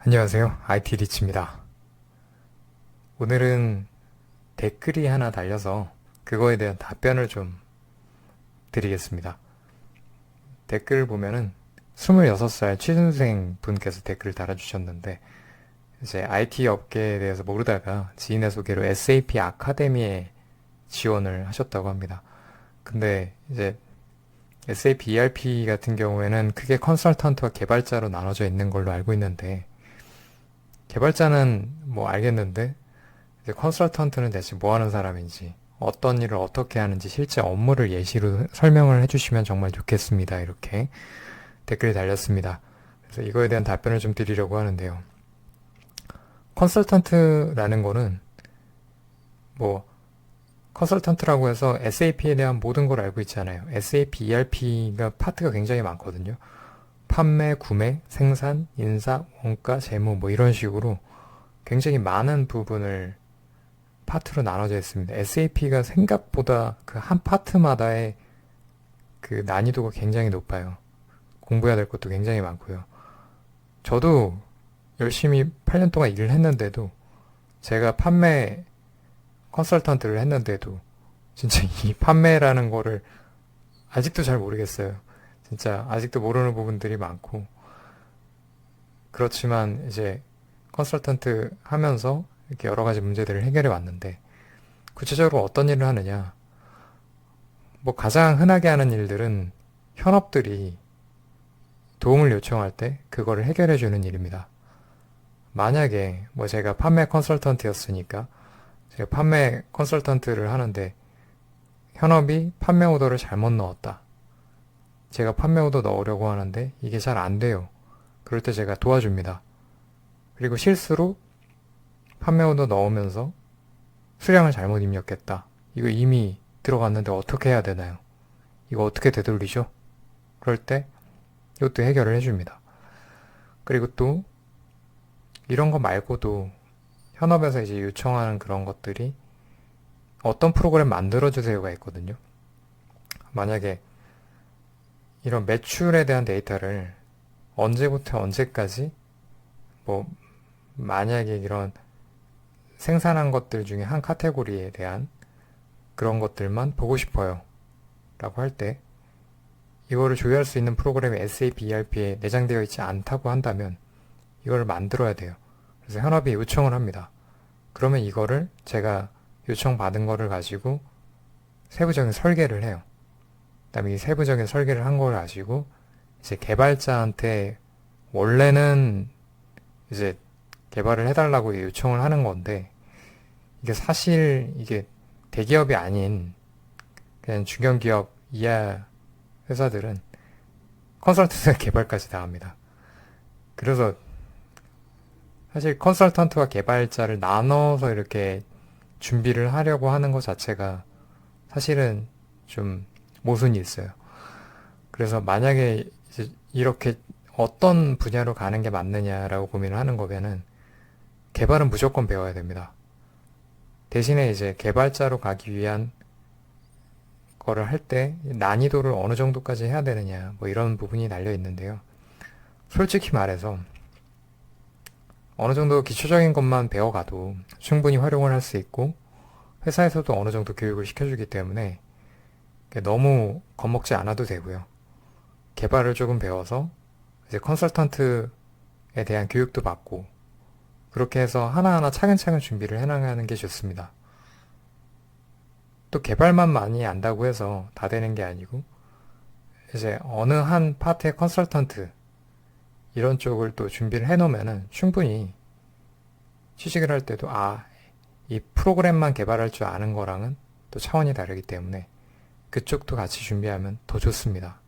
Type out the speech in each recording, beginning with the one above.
안녕하세요. IT 리치입니다. 오늘은 댓글이 하나 달려서 그거에 대한 답변을 좀 드리겠습니다. 댓글 보면은 26살 취준생 분께서 댓글을 달아주셨는데 이제 IT 업계에 대해서 모르다가 지인의 소개로 SAP 아카데미에 지원을 하셨다고 합니다. 근데 이제 SAP ERP 같은 경우에는 크게 컨설턴트와 개발자로 나눠져 있는 걸로 알고 있는데 개발자는 뭐 알겠는데 이제 컨설턴트는 대체 뭐 하는 사람인지, 어떤 일을 어떻게 하는지 실제 업무를 예시로 설명을 해주시면 정말 좋겠습니다. 이렇게 댓글이 달렸습니다. 그래서 이거에 대한 답변을 좀 드리려고 하는데요. 컨설턴트라는 거는 뭐 컨설턴트라고 해서 SAP에 대한 모든 걸 알고 있잖아요. SAP ERP가 파트가 굉장히 많거든요. 판매, 구매, 생산, 인사, 원가, 재무 뭐 이런 식으로 굉장히 많은 부분을 파트로 나눠져 있습니다. SAP가 생각보다 그 한 파트마다의 그 난이도가 굉장히 높아요. 공부해야 될 것도 굉장히 많고요. 저도 열심히 8년 동안 일을 했는데도 제가 판매 컨설턴트를 했는데도 진짜 이 판매라는 거를 아직도 잘 모르겠어요. 진짜 아직도 모르는 부분들이 많고 그렇지만 이제 컨설턴트 하면서 이렇게 여러 가지 문제들을 해결해 왔는데 구체적으로 어떤 일을 하느냐? 뭐 가장 흔하게 하는 일들은 현업들이 도움을 요청할 때 그거를 해결해 주는 일입니다. 만약에 뭐 제가 판매 컨설턴트였으니까 제가 판매 컨설턴트를 하는데 현업이 판매 오더를 잘못 넣었다. 제가 판매 오더 넣으려고 하는데 이게 잘 안 돼요. 그럴 때 제가 도와줍니다. 그리고 실수로 판매 오더 넣으면서 수량을 잘못 입력했다. 이거 이미 들어갔는데 어떻게 해야 되나요? 이거 어떻게 되돌리죠? 그럴 때 이것도 해결을 해줍니다. 그리고 또 이런 거 말고도 현업에서 이제 요청하는 그런 것들이 어떤 프로그램 만들어주세요가 있거든요. 만약에 이런 매출에 대한 데이터를 언제부터 언제까지 뭐 만약에 이런 생산한 것들 중에 한 카테고리에 대한 그런 것들만 보고 싶어요. 라고 할 때 이거를 조회할 수 있는 프로그램이 SAP ERP에 내장되어 있지 않다고 한다면 이거를 만들어야 돼요. 그래서 현업이 요청을 합니다. 그러면 이거를 제가 요청받은 거를 가지고 세부적인 설계를 해요. 그다음에 이 세부적인 설계를 한 걸 가지고 이제 개발자한테 원래는 이제 개발을 해달라고 요청을 하는 건데 이게 사실 이게 대기업이 아닌 그냥 중견기업 이하 회사들은 컨설턴트 개발까지 다 합니다. 그래서 사실 컨설턴트와 개발자를 나눠서 이렇게 준비를 하려고 하는 것 자체가 사실은 좀 모순이 있어요. 그래서 만약에 이제 이렇게 어떤 분야로 가는 게 맞느냐라고 고민을 하는 거면은 개발은 무조건 배워야 됩니다. 대신에 이제 개발자로 가기 위한 거를 할 때 난이도를 어느 정도까지 해야 되느냐 뭐 이런 부분이 달려 있는데요. 솔직히 말해서 어느 정도 기초적인 것만 배워가도 충분히 활용을 할 수 있고 회사에서도 어느 정도 교육을 시켜주기 때문에 너무 겁먹지 않아도 되고요. 개발을 조금 배워서 이제 컨설턴트에 대한 교육도 받고 그렇게 해서 하나하나 차근차근 준비를 해나가는 게 좋습니다. 또 개발만 많이 안다고 해서 다 되는 게 아니고 이제 어느 한 파트의 컨설턴트 이런 쪽을 또 준비를 해놓으면은 충분히 취직을 할 때도 이 프로그램만 개발할 줄 아는 거랑은 또 차원이 다르기 때문에 그쪽도 같이 준비하면 더 좋습니다.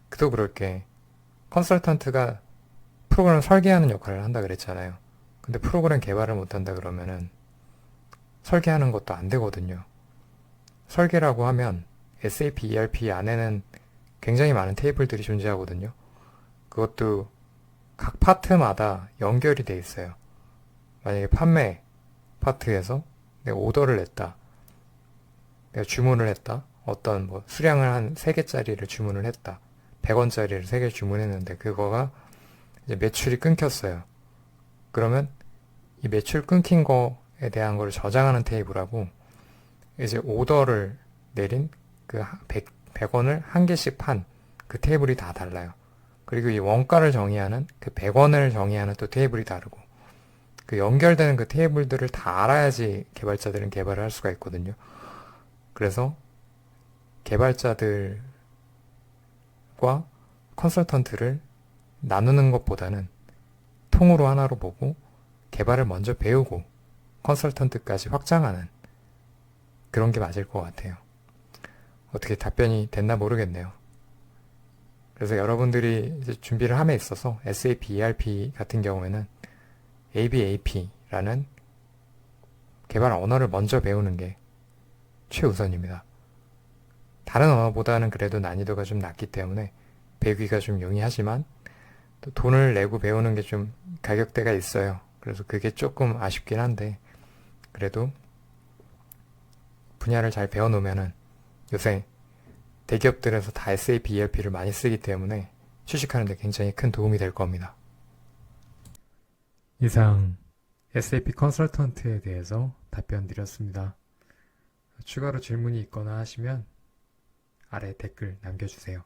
그도 그럴 게 컨설턴트가 프로그램 설계하는 역할을 한다 그랬잖아요. 근데 프로그램 개발을 못한다 그러면은 설계하는 것도 안 되거든요. 설계라고 하면 SAP ERP 안에는 굉장히 많은 테이블들이 존재하거든요. 그것도 각 파트마다 연결이 돼 있어요. 만약에 판매 파트에서 내가 오더를 냈다. 내가 주문을 했다. 어떤 뭐 수량을 한 3개짜리를 주문을 했다. 100원짜리를 3개 주문했는데 그거가 이제 매출이 끊겼어요. 그러면 이 매출 끊긴 거에 대한 걸 저장하는 테이블하고 이제 오더를 내린 그 100원을 한 개씩 판 그 테이블이 다 달라요. 그리고 이 원가를 정의하는 그 100원을 정의하는 또 테이블이 다르고 그 연결되는 그 테이블들을 다 알아야지 개발자들은 개발을 할 수가 있거든요. 그래서 개발자들과 컨설턴트를 나누는 것보다는 통으로 하나로 보고 개발을 먼저 배우고 컨설턴트까지 확장하는 그런 게 맞을 것 같아요. 어떻게 답변이 됐나 모르겠네요. 그래서 여러분들이 이제 준비를 함에 있어서 SAP ERP 같은 경우에는 ABAP라는 개발 언어를 먼저 배우는 게 최우선입니다. 다른 언어보다는 그래도 난이도가 좀 낮기 때문에 배우기가 좀 용이하지만 또 돈을 내고 배우는 게 좀 가격대가 있어요. 그래서 그게 조금 아쉽긴 한데 그래도 분야를 잘 배워놓으면은 요새 대기업들에서 다 SAP ERP를 많이 쓰기 때문에 취직하는 데 굉장히 큰 도움이 될 겁니다. 이상 SAP 컨설턴트에 대해서 답변 드렸습니다. 추가로 질문이 있거나 하시면 아래 댓글 남겨주세요.